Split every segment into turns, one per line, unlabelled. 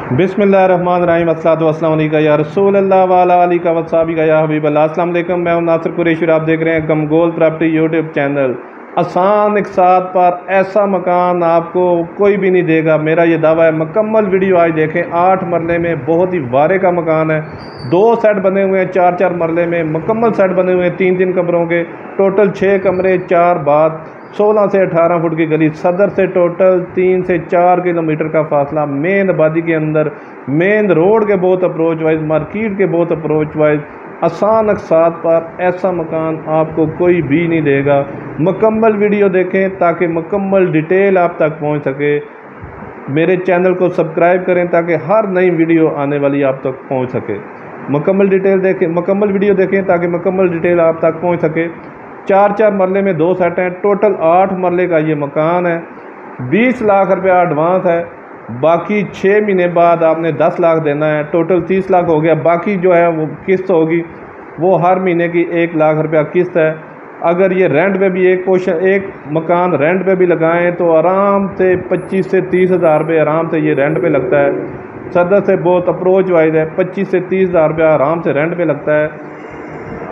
बिस्मिल्लाहिर्रहमानिर्रहीम अस्सलातु वस्सलामु अलैका या रसूलल्लाह व अला आलिका व सहाबिका या हबीबल्लाह। अस्सलाम वालेकुम, मैं हूं नासिर कुरैशी, आप देख रहे हैं गमगोल प्रॉपर्टी यूट्यूब चैनल। आसान एक साथ पर ऐसा मकान आपको कोई भी नहीं देगा, मेरा ये दावा है। मुकम्मल वीडियो आज देखें। 8 मरले में बहुत ही वारे का मकान है। 2 सेट बने हुए हैं, 4-4 मरले में मुकम्मल सेट बने हुए हैं, 3-3 कमरों के। टोटल 6 कमरे 4 बाथ, 16 से 18 फुट की गली। सदर से टोटल 3 से 4 किलोमीटर का फासला। मेन आबादी के अंदर, मेन रोड के बहुत अप्रोच वाइज, मार्केट के बहुत अप्रोच वाइज, आसान अकसात पर ऐसा मकान आपको कोई भी नहीं देगा। मुकम्मल वीडियो देखें ताकि मुकम्मल डिटेल आप तक पहुंच सके। मेरे चैनल को सब्सक्राइब करें ताकि हर नई वीडियो आने वाली आप तक पहुंच सके। मुकम्मल डिटेल देखें, मुकम्मल वीडियो देखें ताकि मुकम्मल डिटेल आप तक पहुंच सके। 4-4 मरले में 2 सेट हैं। टोटल 8 मरले का ये मकान है। 20 लाख रुपया एडवांस है, बाकी 6 महीने बाद आपने 10 लाख देना है। टोटल 30 लाख हो गया। बाकी जो है वो किस्त होगी, वो हर महीने की 1 लाख रुपया किस्त है। अगर ये रेंट पे भी एक मकान रेंट पे भी लगाएं तो आराम से 25 से 30 हज़ार रुपये आराम से ये रेंट पे लगता है। सदर से बहुत अप्रोच वाइज है। 25 से 30 हज़ार रुपया आराम से रेंट पे लगता है।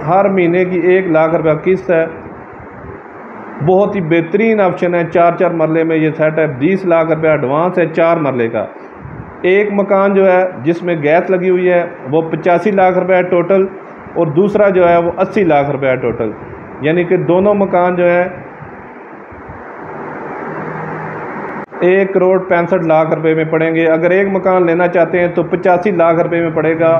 हर महीने की 1 लाख रुपया किस्त है। बहुत ही बेहतरीन ऑप्शन है। 4-4 मरले में ये सेट है। 20 लाख रुपया एडवांस है 4 मरले का। एक मकान जो है जिसमें गैस लगी हुई है वो 85 लाख रुपया है टोटल, और दूसरा जो है वो 80 लाख रुपया है टोटल। यानी कि दोनों मकान जो है 1 करोड़ 65 लाख रुपए में पड़ेंगे। अगर एक मकान लेना चाहते हैं तो 85 लाख रुपए में पड़ेगा,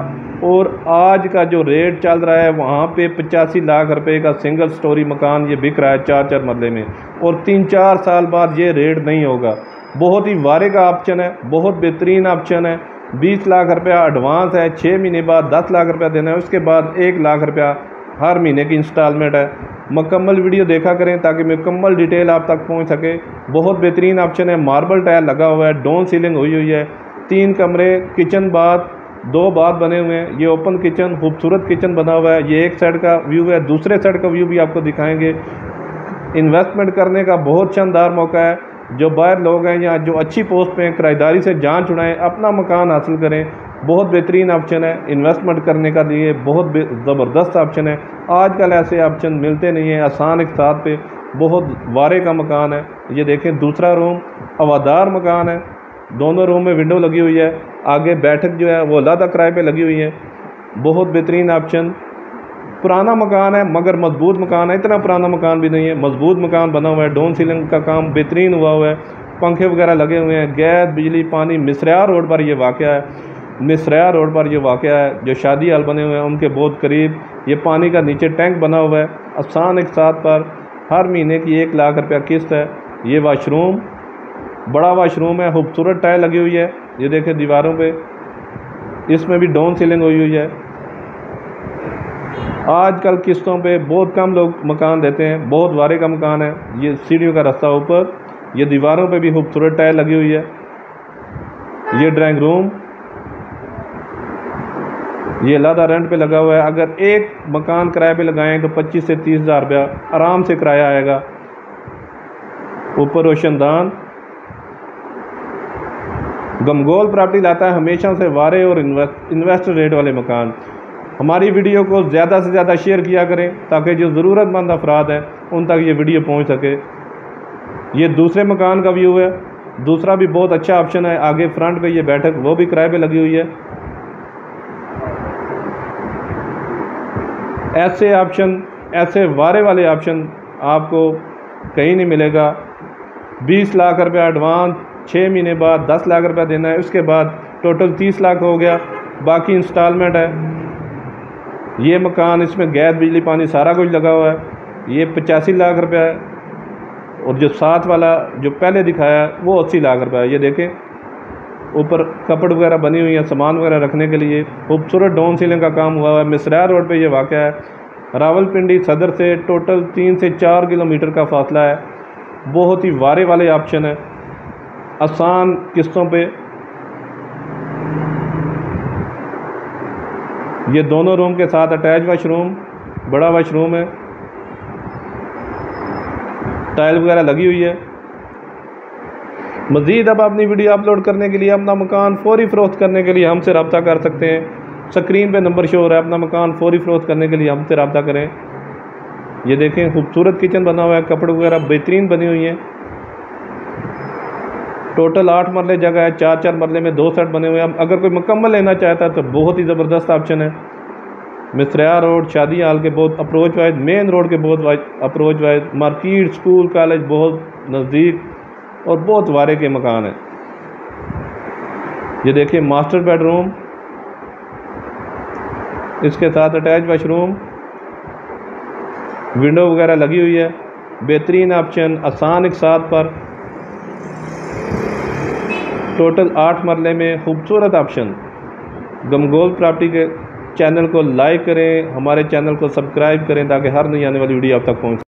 और आज का जो रेट चल रहा है वहाँ पे 85 लाख रुपए का सिंगल स्टोरी मकान ये बिक रहा है 4-4 मरले में, और 3-4 साल बाद ये रेट नहीं होगा। बहुत ही वारे का ऑप्शन है, बहुत बेहतरीन ऑप्शन है। 20 लाख रुपया एडवांस है, 6 महीने बाद 10 लाख रुपया देना है, उसके बाद 1 लाख रुपया हर महीने की इंस्टॉलमेंट है। मुकम्मल वीडियो देखा करें ताकि मुकम्मल डिटेल आप तक पहुंच सके। बहुत बेहतरीन ऑप्शन है। मार्बल टाइल लगा हुआ है, डाउन सीलिंग हुई है। 3 कमरे, किचन बाथ, 2 बाथ बने हुए हैं। ये ओपन किचन, खूबसूरत किचन बना हुआ है। ये एक साइड का व्यू है, दूसरे साइड का व्यू भी आपको दिखाएंगे। इन्वेस्टमेंट करने का बहुत शानदार मौका है। जो बाहर लोग हैं या जो अच्छी पोस्ट पे हैं, किराएदारी से जान छुड़ाएँ, अपना मकान हासिल करें। बहुत बेहतरीन ऑप्शन है। इन्वेस्टमेंट करने का लिए बहुत ज़बरदस्त ऑप्शन है। आजकल ऐसे ऑप्शन मिलते नहीं हैं। आसान एक साथ पे बहुत वारे का मकान है। ये देखें, दूसरा रूम हवादार मकान है। दोनों रूम में विंडो लगी हुई है। आगे बैठक जो है वो अलग किराए पे लगी हुई है। बहुत बेहतरीन ऑप्शन। पुराना मकान है मगर मजबूत मकान है। इतना पुराना मकान भी नहीं है, मजबूत मकान बना हुआ है। डाउन सीलिंग का काम बेहतरीन हुआ हुआ है। पंखे वगैरह लगे हुए हैं। गैस, बिजली, पानी। मिसरिया रोड पर ये वाक़या है। मिसरिया रोड पर ये वाक़या है। जो शादी हाल बने हुए हैं उनके बहुत करीब ये पानी का नीचे टैंक बना हुआ है। आसान एक साथ पर हर महीने की 1 लाख रुपया किस्त है। ये वाशरूम, बड़ा वाशरूम है। खूबसूरत टाइल लगी हुई है। ये देखें दीवारों पे, इसमें भी डाउन सीलिंग हुई है। आजकल किस्तों पे बहुत कम लोग मकान देते हैं। बहुत वारे का मकान है। ये सीढ़ियों का रास्ता ऊपर, ये दीवारों पे भी खूबसूरत टाइल लगी हुई है। ये ड्राइंग रूम, ये लादा रेंट पे लगा हुआ है। अगर एक मकान किराए पे लगाएं तो 25 से 30 हज़ार रुपया आराम से किराया आएगा। ऊपर रोशनदान। गमगोल प्रॉपर्टी लाता है हमेशा से वारे और इन्वेस्टर रेट वाले मकान। हमारी वीडियो को ज़्यादा से ज़्यादा शेयर किया करें ताकि जो ज़रूरतमंद अफराद हैं उन तक ये वीडियो पहुंच सके। ये दूसरे मकान का व्यू है। दूसरा भी बहुत अच्छा ऑप्शन है। आगे फ्रंट पे ये बैठक वो भी किराए पे लगी हुई है। ऐसे ऑप्शन, ऐसे वारे वाले ऑप्शन आपको कहीं नहीं मिलेगा। 20 लाख रुपया एडवांस, 6 महीने बाद 10 लाख रुपया देना है, उसके बाद टोटल 30 लाख हो गया, बाकी इंस्टॉलमेंट है। ये मकान, इसमें गैस, बिजली, पानी सारा कुछ लगा हुआ है। ये 85 लाख रुपया है, और जो साथ वाला जो पहले दिखाया वो 80 लाख रुपया है। ये देखें, ऊपर कपड़ वगैरह बनी हुई है सामान वगैरह रखने के लिए। खूबसूरत डाउन सीलिंग का काम हुआ है। मिसरिया रोड पे ये वाक़या है। रावलपिंडी सदर से टोटल 3 से 4 किलोमीटर का फासला है। बहुत ही वारे वाले ऑप्शन है। आसान किस्तों पे। ये दोनों रूम के साथ अटैच वाशरूम, बड़ा वाशरूम है। टाइल वगैरह लगी हुई है। मज़ीद अब अपनी वीडियो अपलोड करने के लिए अपना मकान फौरी फ़रोख्त करने के लिए हमसे रब्ता कर सकते हैं। स्क्रीन पे नंबर शो हो रहा है। अपना मकान फौरी फ़रोख्त करने के लिए हमसे रब्ता करें। ये देखें खूबसूरत किचन बना हुआ है, कपड़े वगैरह बेहतरीन बनी हुई हैं। टोटल 8 मरले जगह है, 4 मरले में 2 सेट बने हुए हैं। अगर कोई मुकम्मल लेना चाहता है तो बहुत ही ज़बरदस्त ऑप्शन है। मिस्रिया रोड, शादी हाल के बहुत अप्रोच वाइज, मेन रोड के बहुत approach wise, market, school, college बहुत नज़दीक और बहुत वारे के मकान हैं। ये देखिए मास्टर बेडरूम, इसके साथ अटैच वाशरूम, विंडो वगैरह लगी हुई है। बेहतरीन ऑप्शन, आसान एक साथ पर, टोटल 8 मरले में खूबसूरत ऑप्शन। गमगोल प्रॉपर्टी के चैनल को लाइक करें, हमारे चैनल को सब्सक्राइब करें ताकि हर नई आने वाली वीडियो आप तक पहुँचे।